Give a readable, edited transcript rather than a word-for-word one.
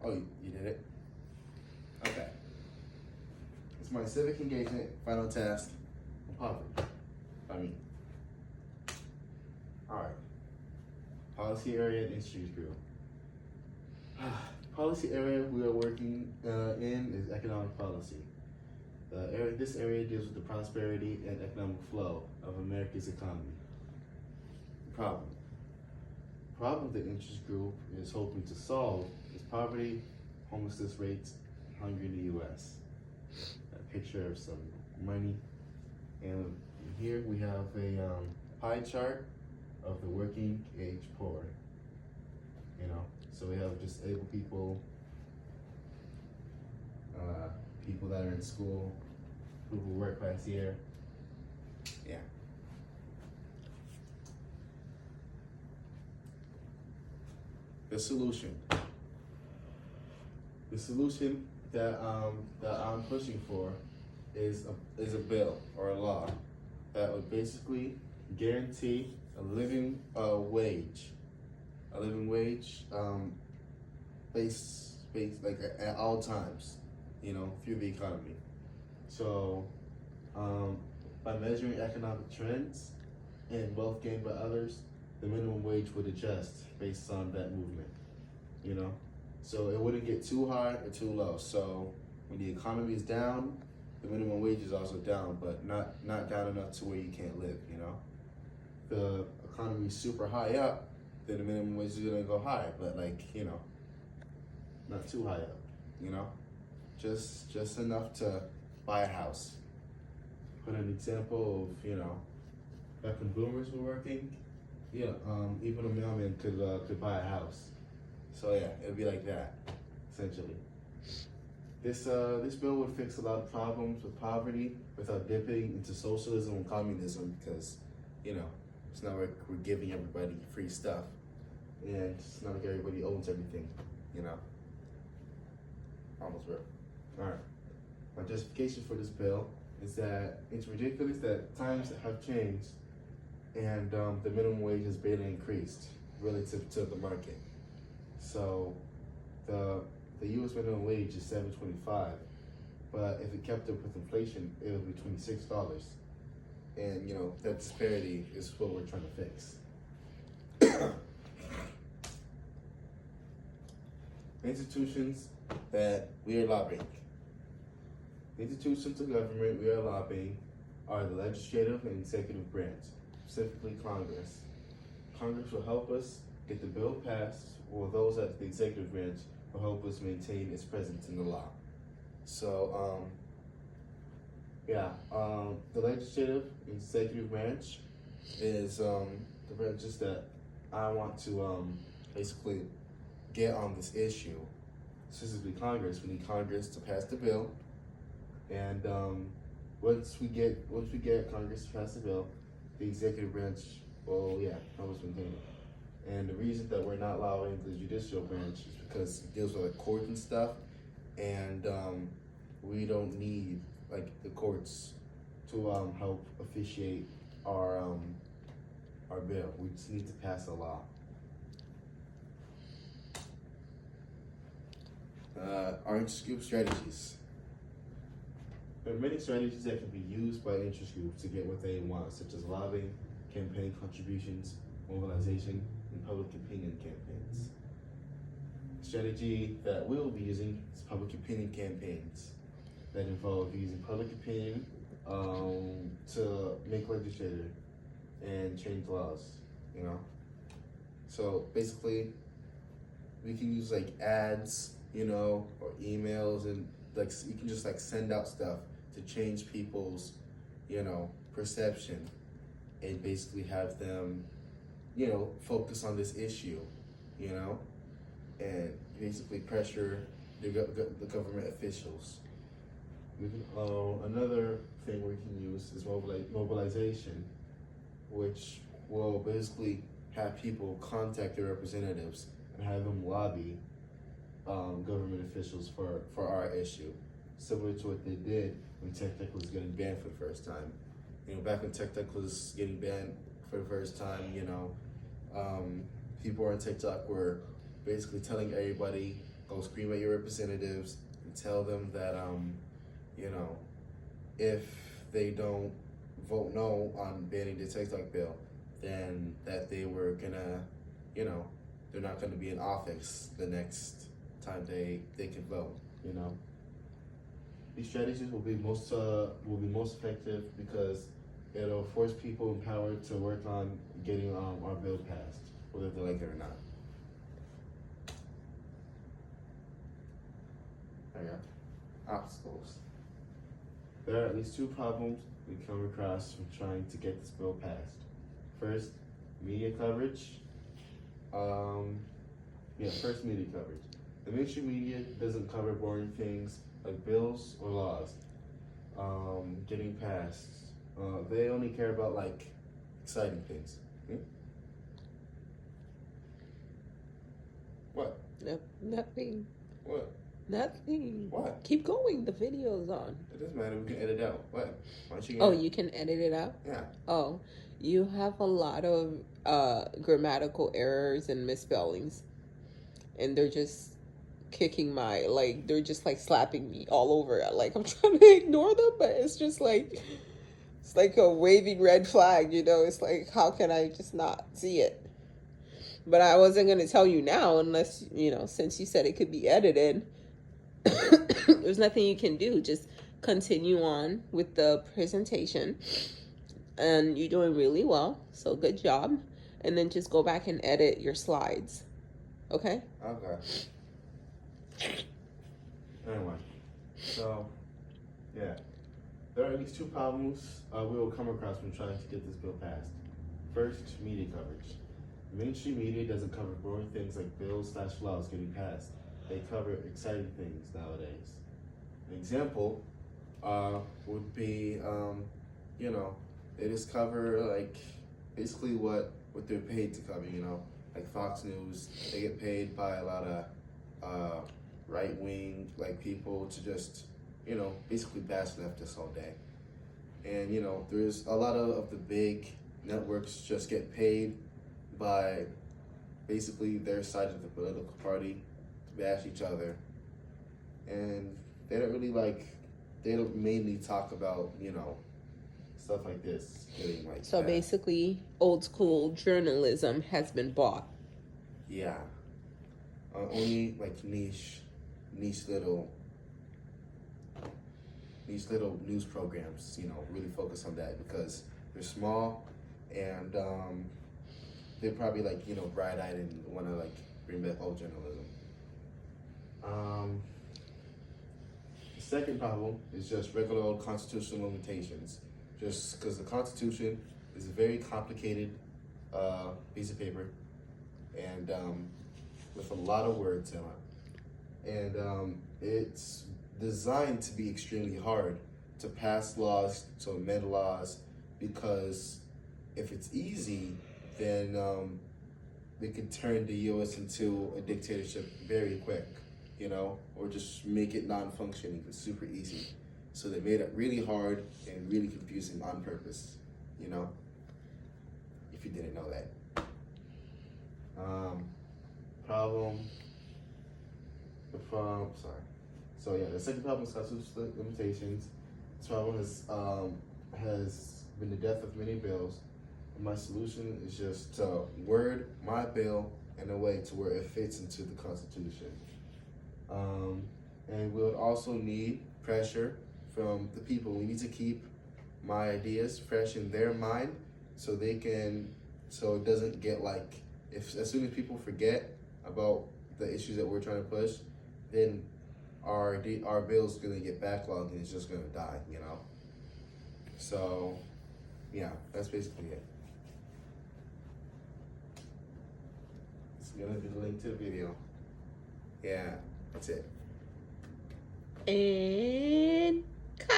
Oh, you did it? Okay. It's my civic engagement final task on poverty. Alright. Policy area and issues group. Policy area we are working in is economic policy. This area deals with the prosperity and economic flow of America's economy. Problem the interest group is hoping to solve is poverty, homelessness rates, hunger in the U.S. A picture of some money, and here we have a pie chart of the working age poor. So we have disabled people, people that are in school, people who work class here. Yeah. The solution that I'm pushing for is a bill or a law that would basically guarantee a living wage, based like at all times, through the economy. So, by measuring economic trends and wealth gained by others, the minimum wage would adjust based on that movement, So it wouldn't get too high or too low. So when the economy is down, the minimum wage is also down, but not down enough to where you can't live, The economy is super high up, then the minimum wage is gonna go high, but not too high up, Just enough to buy a house. Put an example of, back when boomers were working, even a mailman could buy a house. So yeah, it'd be like that, essentially. This bill would fix a lot of problems with poverty without dipping into socialism and communism, because it's not like we're giving everybody free stuff, and it's not like everybody owns everything, Almost there. All right. My justification for this bill is that it's ridiculous that times have changed and the minimum wage has barely increased relative to the market. So the U.S. minimum wage is $7.25, but if it kept up with inflation, it would be $26. And that disparity is what we're trying to fix. Institutions that we are lobbying. The institutions of government we are lobbying are the legislative and executive branch, specifically Congress. Congress will help us get the bill passed, while those at the executive branch will help us maintain its presence in the law. So, the legislative and executive branch is the branches that I want to basically get on this issue. Specifically Congress. We need Congress to pass the bill, and once we get Congress to pass the bill, the executive branch will help us maintain it. And the reason that we're not allowing the judicial branch is because it deals with like courts and stuff, and we don't need the courts to help officiate our bill. We just need to pass a law. Our interest group strategies. There are many strategies that can be used by interest groups to get what they want, such as lobbying, campaign contributions, mobilization, and public opinion campaigns. The strategy that we will be using is public opinion campaigns that involve using public opinion to make legislation and change laws, So basically, we can use ads, or emails, and you can just send out stuff to change people's, perception, and basically have them, focus on this issue, and basically pressure the government officials. Another thing we can use is mobilization, which will basically have people contact their representatives and have them lobby government officials for our issue, similar to what they did when TikTok was getting banned for the first time. Back when TikTok was getting banned for the first time, people on TikTok were basically telling everybody go scream at your representatives and tell them that you know, if they don't vote no on banning the TikTok bill, then that they were gonna, you know, they're not gonna be in office the next time they can vote. You know, these strategies will be most effective because it'll force people in power to work on getting our bill passed, whether they like it or not. There you go. Obstacles. There are at least two problems we come across from trying to get this bill passed. First, media coverage. First media coverage. The mainstream media doesn't cover boring things like bills or laws getting passed. They only care about like exciting things. What? No, nothing. What? Nothing. What? Keep going. The video's on. It doesn't matter. We can edit out. What? Why don't you? Oh, you can edit it out? Yeah. Oh, you have a lot of grammatical errors and misspellings, and they're just kicking they're just like slapping me all over. Like I'm trying to ignore them, but it's just like it's like a waving red flag. It's like, how can I just not see it? But I wasn't gonna tell you now unless since you said it could be edited. There's nothing you can do. Just continue on with the presentation, and you're doing really well, so good job. And then just go back and edit your slides. Okay? Okay. Anyway, so yeah, there are at least two problems we will come across when trying to get this bill passed. First, media coverage. Mainstream media doesn't cover boring things like bills/laws getting passed. They cover exciting things nowadays. An example would be, they just cover like basically what they're paid to cover. Like Fox News, they get paid by a lot of right wing like people to just basically bash leftists all day. And there's a lot of the big networks just get paid by basically their side of the political party to bash each other, and they don't mainly talk about stuff like this getting like so bad. Basically old school journalism has been bought. Yeah, only like niche little news programs really focus on that because they're small and they're probably bright-eyed and want to bring back old journalism. The second problem is just regular old constitutional limitations. Just because the Constitution is a very complicated piece of paper and with a lot of words in it. And it's designed to be extremely hard to pass laws, to amend laws, because if it's easy, then they could turn the U.S. into a dictatorship very quick, or just make it non-functioning. It's super easy. So they made it really hard and really confusing on purpose, if you didn't know that. The second problem is constitutional limitations. This problem has been the death of many bills. And my solution is just to word my bill in a way to where it fits into the Constitution. And we would also need pressure from the people. We need to keep my ideas fresh in their mind so it doesn't get as soon as people forget about the issues that we're trying to push, then our bill's gonna get backlogged and it's just gonna die, So, yeah, that's basically it. It's gonna be the link to the video. Yeah, that's it. And